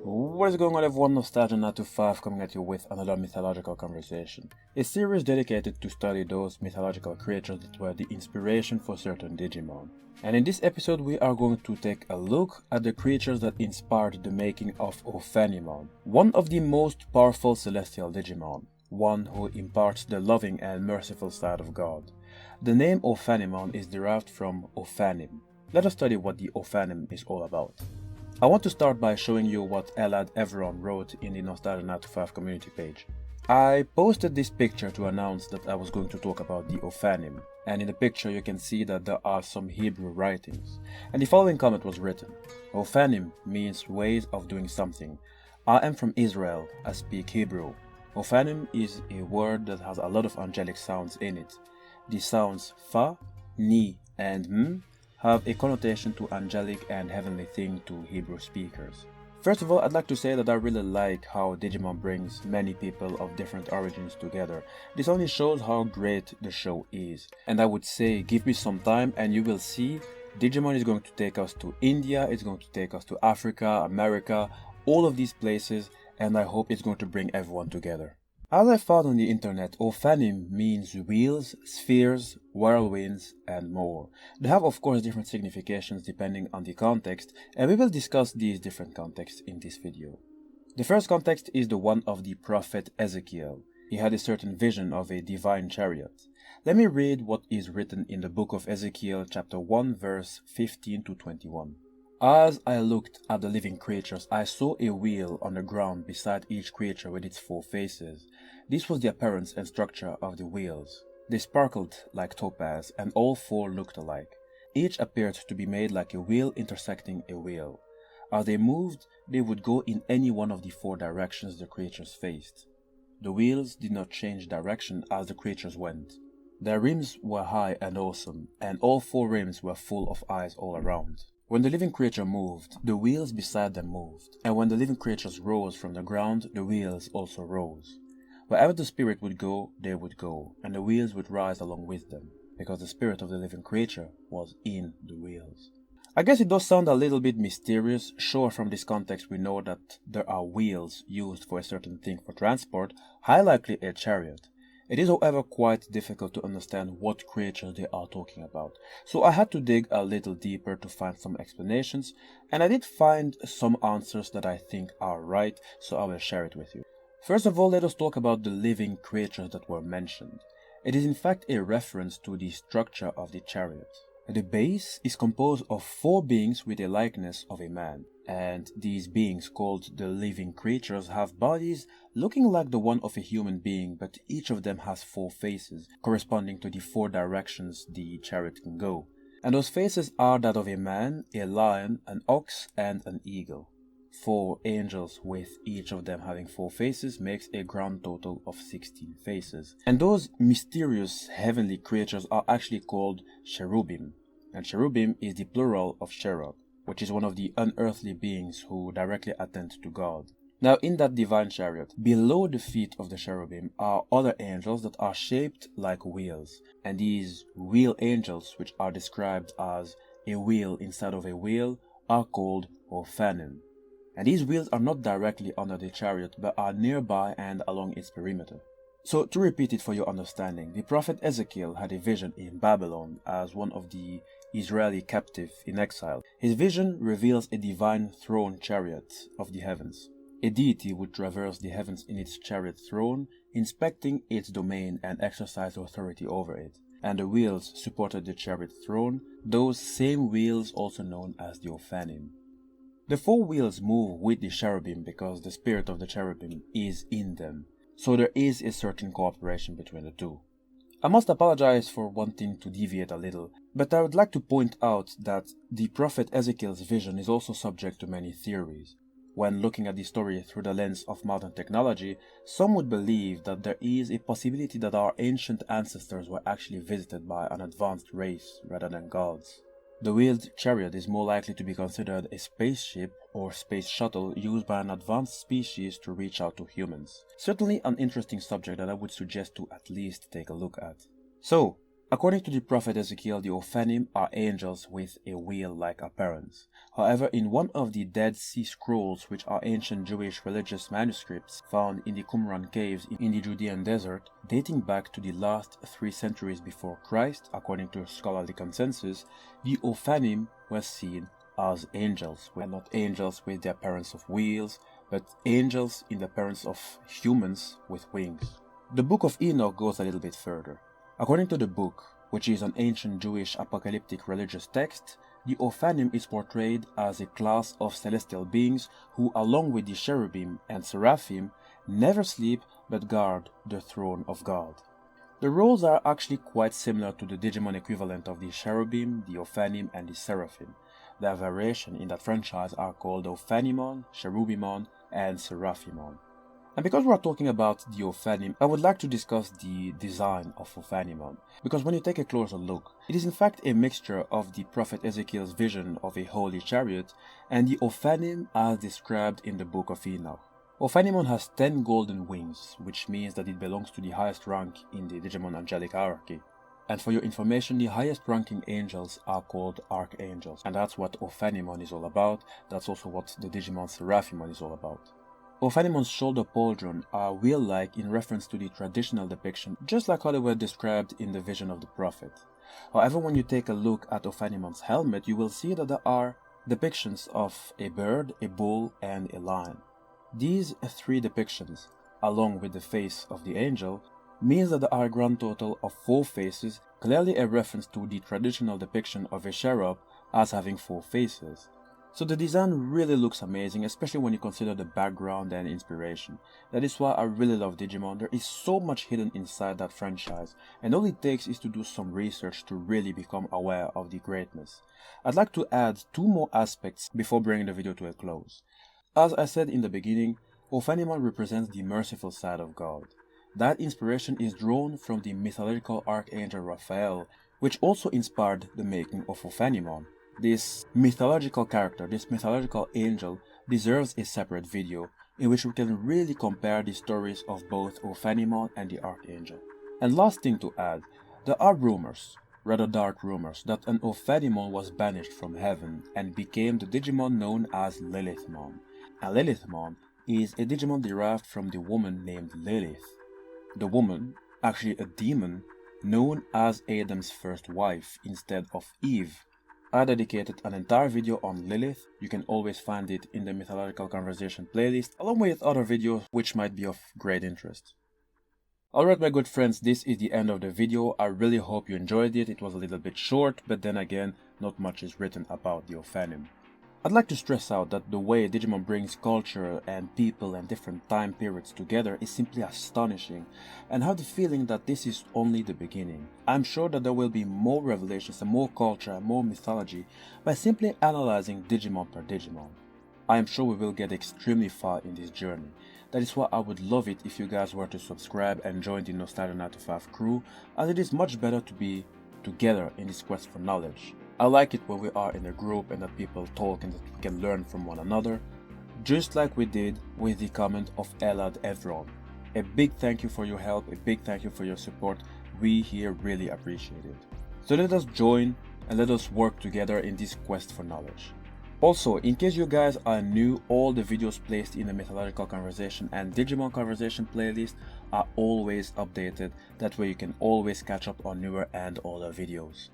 What is going on, everyone? Nostalgia 925 coming at you with another mythological conversation. A series dedicated to study those mythological creatures that were the inspiration for certain Digimon. And in this episode we are going to take a look at the creatures that inspired the making of Ophanimon, one of the most powerful celestial Digimon, one who imparts the loving and merciful side of God. The name Ophanimon is derived from Ophanim. Let us study what the Ophanim is all about. I want to start by showing you what Elad Evron wrote in the Nostalgia 925 community page. I posted this picture to announce that I was going to talk about the Ophanim, and in the picture you can see that there are some Hebrew writings, and the following comment was written. Ophanim means ways of doing something. I am from Israel, I speak Hebrew. Ophanim is a word that has a lot of angelic sounds in it. The sounds fa, ni, and m have a connotation to angelic and heavenly thing to Hebrew speakers. First of all, I'd like to say that I really like how Digimon brings many people of different origins together. This only shows how great the show is. And I would say, give me some time and you will see Digimon is going to take us to India, it's going to take us to Africa, America, all of these places, and I hope it's going to bring everyone together. As I found on the internet, Ophanim means wheels, spheres, whirlwinds, and more. They have of course different significations depending on the context, and we will discuss these different contexts in this video. The first context is the one of the Prophet Ezekiel. He had a certain vision of a divine chariot. Let me read what is written in the book of Ezekiel chapter 1 verse 15 to 21. As I looked at the living creatures, I saw a wheel on the ground beside each creature with its 4 faces. This was the appearance and structure of the wheels. They sparkled like topaz, and all 4 looked alike. Each appeared to be made like a wheel intersecting a wheel. As they moved, they would go in any one of the 4 directions the creatures faced. The wheels did not change direction as the creatures went. Their rims were high and awesome, and all 4 rims were full of eyes all around. When the living creature moved, the wheels beside them moved, and when the living creatures rose from the ground, the wheels also rose. Wherever the spirit would go, they would go, and the wheels would rise along with them, because the spirit of the living creature was in the wheels. I guess it does sound a little bit mysterious. Sure, from this context we know that there are wheels used for a certain thing for transport, highly likely a chariot. It is, however, quite difficult to understand what creatures they are talking about, so I had to dig a little deeper to find some explanations, and I did find some answers that I think are right, so I will share it with you. First of all, let us talk about the living creatures that were mentioned. It is in fact a reference to the structure of the chariot. The base is composed of 4 beings with a likeness of a man, and these beings, called the living creatures, have bodies looking like the one of a human being, but each of them has 4 faces, corresponding to the 4 directions the chariot can go. And those faces are that of a man, a lion, an ox, and an eagle. 4 angels with each of them having 4 faces makes a grand total of 16 faces. And those mysterious heavenly creatures are actually called cherubim. And cherubim is the plural of cherub, which is one of the unearthly beings who directly attend to God. Now in that divine chariot, below the feet of the cherubim are other angels that are shaped like wheels. And these wheel angels, which are described as a wheel inside of a wheel, are called Ophanim. And these wheels are not directly under the chariot, but are nearby and along its perimeter. So to repeat it for your understanding, the prophet Ezekiel had a vision in Babylon as one of the Israeli captives in exile. His vision reveals a divine throne chariot of the heavens. A deity would traverse the heavens in its chariot throne, inspecting its domain and exercise authority over it. And the wheels supported the chariot throne, those same wheels also known as the Ophanim. The 4 wheels move with the cherubim because the spirit of the cherubim is in them, so there is a certain cooperation between the 2. I must apologize for wanting to deviate a little, but I would like to point out that the prophet Ezekiel's vision is also subject to many theories. When looking at the story through the lens of modern technology, some would believe that there is a possibility that our ancient ancestors were actually visited by an advanced race rather than gods. The wheeled chariot is more likely to be considered a spaceship or space shuttle used by an advanced species to reach out to humans. Certainly an interesting subject that I would suggest to at least take a look at. So, According to the Prophet Ezekiel, the Ophanim are angels with a wheel-like appearance. However, in one of the Dead Sea Scrolls, which are ancient Jewish religious manuscripts found in the Qumran caves in the Judean desert, dating back to the last 3 centuries before Christ, according to scholarly consensus, the Ophanim were seen as angels, and not angels with the appearance of wheels, but angels in the appearance of humans with wings. The Book of Enoch goes a little bit further. According to the book, which is an ancient Jewish apocalyptic religious text, the Ophanim is portrayed as a class of celestial beings who, along with the cherubim and seraphim, never sleep but guard the throne of God. The roles are actually quite similar to the Digimon equivalent of the cherubim, the Ophanim, and the seraphim. Their variation in that franchise are called Ophanimon, Cherubimon, and Seraphimon. And because we are talking about the Ophanim, I would like to discuss the design of Ophanimon, because when you take a closer look, it is in fact a mixture of the Prophet Ezekiel's vision of a holy chariot and the Ophanim as described in the Book of Enoch. Ophanimon has 10 golden wings, which means that it belongs to the highest rank in the Digimon angelic hierarchy. And for your information, the highest ranking angels are called Archangels, and that's what Ophanimon is all about. That's also what the Digimon Seraphimon is all about. Ophanimon's shoulder pauldron are wheel-like in reference to the traditional depiction, just like how they were described in the vision of the prophet. However, when you take a look at Ophanimon's helmet, you will see that there are depictions of a bird, a bull, and a lion. These 3 depictions, along with the face of the angel, means that there are a grand total of 4 faces, clearly a reference to the traditional depiction of a cherub as having 4 faces. So the design really looks amazing, especially when you consider the background and inspiration. That is why I really love Digimon. There is so much hidden inside that franchise, and all it takes is to do some research to really become aware of the greatness. I'd like to add 2 more aspects before bringing the video to a close. As I said in the beginning, Ophanimon represents the merciful side of God. That inspiration is drawn from the mythological Archangel Raphael, which also inspired the making of Ophanimon. This mythological character, this mythological angel, deserves a separate video in which we can really compare the stories of both Ophanimon and the Archangel. And last thing to add, there are rumors, rather dark rumors, that an Ophanimon was banished from heaven and became the Digimon known as Lilithmon. And Lilithmon is a Digimon derived from the woman named Lilith. The woman, actually a demon, known as Adam's first wife instead of Eve. I dedicated an entire video on Lilith. You can always find it in the Mythological Conversation playlist, along with other videos which might be of great interest. Alright my good friends, this is the end of the video. I really hope you enjoyed it. It was a little bit short, but then again, not much is written about the Ophanim. I'd like to stress out that the way Digimon brings culture and people and different time periods together is simply astonishing, and I have the feeling that this is only the beginning. I'm sure that there will be more revelations and more culture and more mythology by simply analyzing Digimon per Digimon. I am sure we will get extremely far in this journey. That is why I would love it if you guys were to subscribe and join the Nostalgia 9 to 5 crew, as it is much better to be together in this quest for knowledge. I like it when we are in a group and that people talk and that we can learn from one another, just like we did with the comment of Elad Evron. A big thank you for your help, a big thank you for your support. We here really appreciate it. So let us join and let us work together in this quest for knowledge. Also, in case you guys are new, all the videos placed in the Mythological Conversation and Digimon Conversation playlist are always updated. That way you can always catch up on newer and older videos.